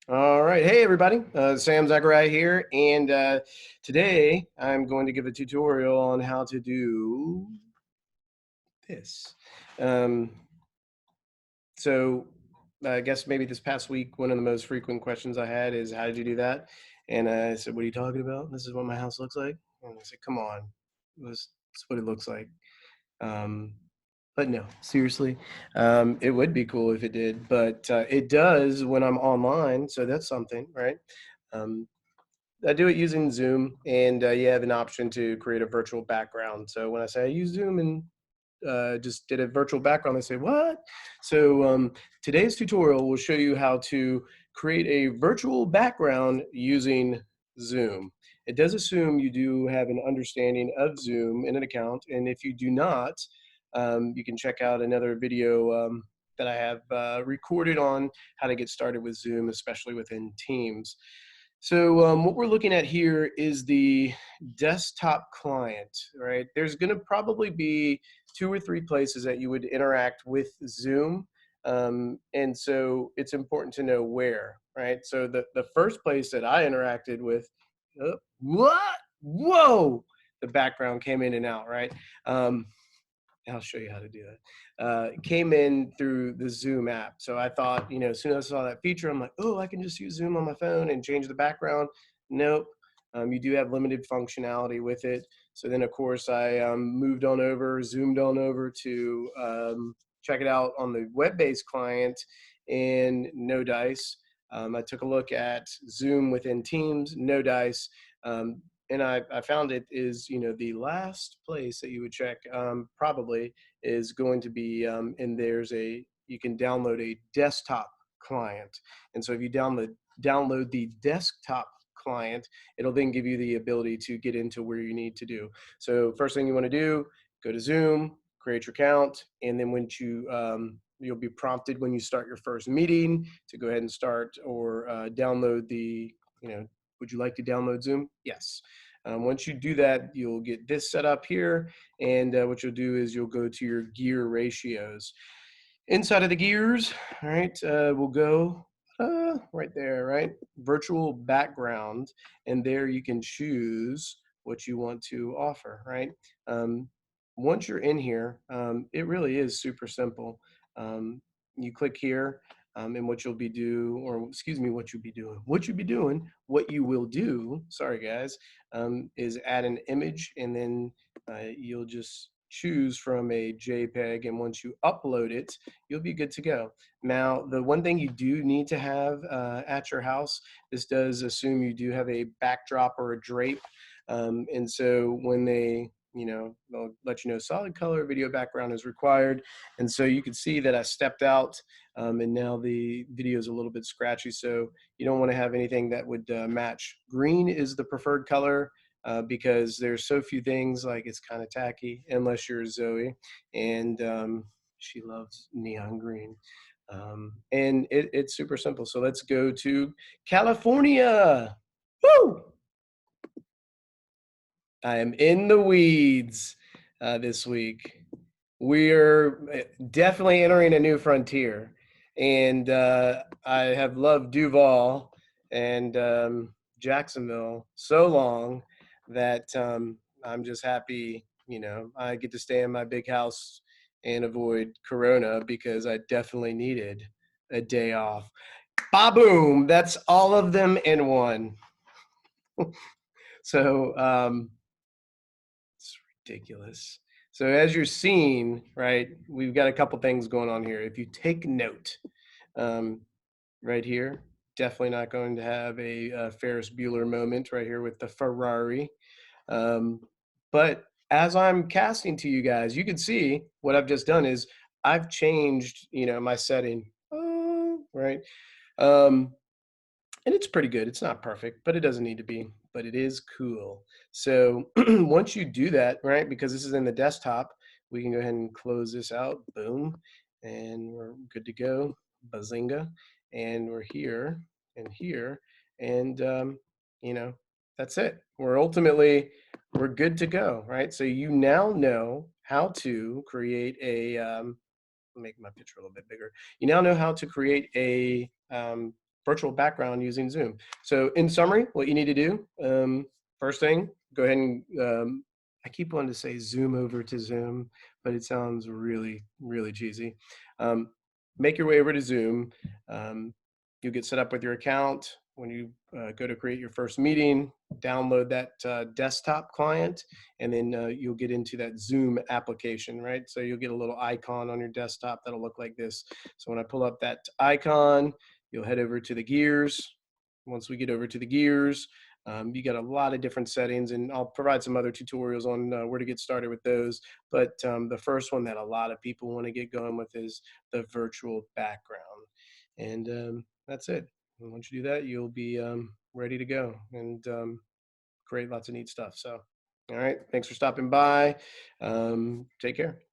All right. Hey, everybody. Sam Zachariah here. And today I'm going to give a tutorial on how to do this. Um, so I guess maybe this past week, one of the most frequent questions I had is, how did you do that? And I said, what are you talking about? This is what my house looks like. And I said, come on. That's what it looks like. Um, but no, seriously, it would be cool if it did, but it does when I'm online. So that's something, right? Um, I do it using Zoom, and you have an option to create a virtual background. So when I say I use Zoom and just did a virtual background, they say, what? So today's tutorial will show you how to create a virtual background using Zoom. It does assume you do have an understanding of Zoom in an account, and if you do not, you can check out another video that I have recorded on how to get started with Zoom, especially within Teams. So what we're looking at here is the desktop client, right? There's going to probably be 2 or 3 places that you would interact with Zoom. And so it's important to know where, right? So the first place that I interacted with, what? Whoa! The background came in and out, right? I'll show you how to do that. Came in through the Zoom app. So I thought, as soon as I saw that feature, I'm like, oh, I can just use Zoom on my phone and change the background. Nope. You do have limited functionality with it. So then, of course, I moved on over, zoomed on over to check it out on the web-based client, and no dice. I took a look at Zoom within Teams, no dice. And I found it is, the last place that you would check probably is going to be, and you can download a desktop client. And so if you download the desktop client, it'll then give you the ability to get into where you need to do. So first thing you want to do, go to Zoom, create your account, and then you'll be prompted when you start your first meeting to go ahead and start or download would you like to download Zoom? Yes. Once you do that, you'll get this set up here. And what you'll do is you'll go to your gear ratios. Inside of the gears, all right, we'll go right there, right? Virtual background. And there you can choose what you want to offer, right? Once you're in here, it really is super simple. You click here, and what you'll be doing, what you will do, sorry guys, is add an image, and then you'll just choose from a JPEG, and once you upload it, you'll be good to go. Now, the one thing you do need to have at your house, this does assume you do have a backdrop or a drape, and so when they'll let you know solid color video background is required. And so you can see that I stepped out, and now the video is a little bit scratchy. So you don't want to have anything that would match. Green is the preferred color because there's so few things, like it's kind of tacky unless you're Zoe, and she loves neon green. And it's super simple. So let's go to California. Woo! I am in the weeds this week. We're definitely entering a new frontier. And I have loved Duval and Jacksonville so long that I'm just happy, I get to stay in my big house and avoid Corona, because I definitely needed a day off. Ba-boom! That's all of them in one. So, it's ridiculous. So as you're seeing, right, we've got a couple things going on here. If you take note, um, right here, definitely not going to have a Ferris Bueller moment right here with the Ferrari. But as I'm casting to you guys, you can see what I've just done is I've changed, my setting, right? Um, and it's pretty good. It's not perfect, but it doesn't need to be, but it is cool. So once you do that, right, because this is in the desktop, we can go ahead and close this out. Boom. And we're good to go. Bazinga. And we're here and here. And, that's it. We're good to go, right? So you now know how to create make my picture a little bit bigger. You now know how to create a virtual background using Zoom. So in summary, what you need to do, first thing, go ahead and, I keep wanting to say Zoom over to Zoom, but it sounds really, really cheesy. Um, Make your way over to Zoom. Um, you'll get set up with your account. When you go to create your first meeting, download that desktop client, and then you'll get into that Zoom application, right? So you'll get a little icon on your desktop that'll look like this. So when I pull up that icon, you'll head over to the gears. Once we get over to the gears, you got a lot of different settings, and I'll provide some other tutorials on where to get started with those. But the first one that a lot of people want to get going with is the virtual background. And that's it. And once you do that, you'll be ready to go and create lots of neat stuff. So, all right. Thanks for stopping by. Take care.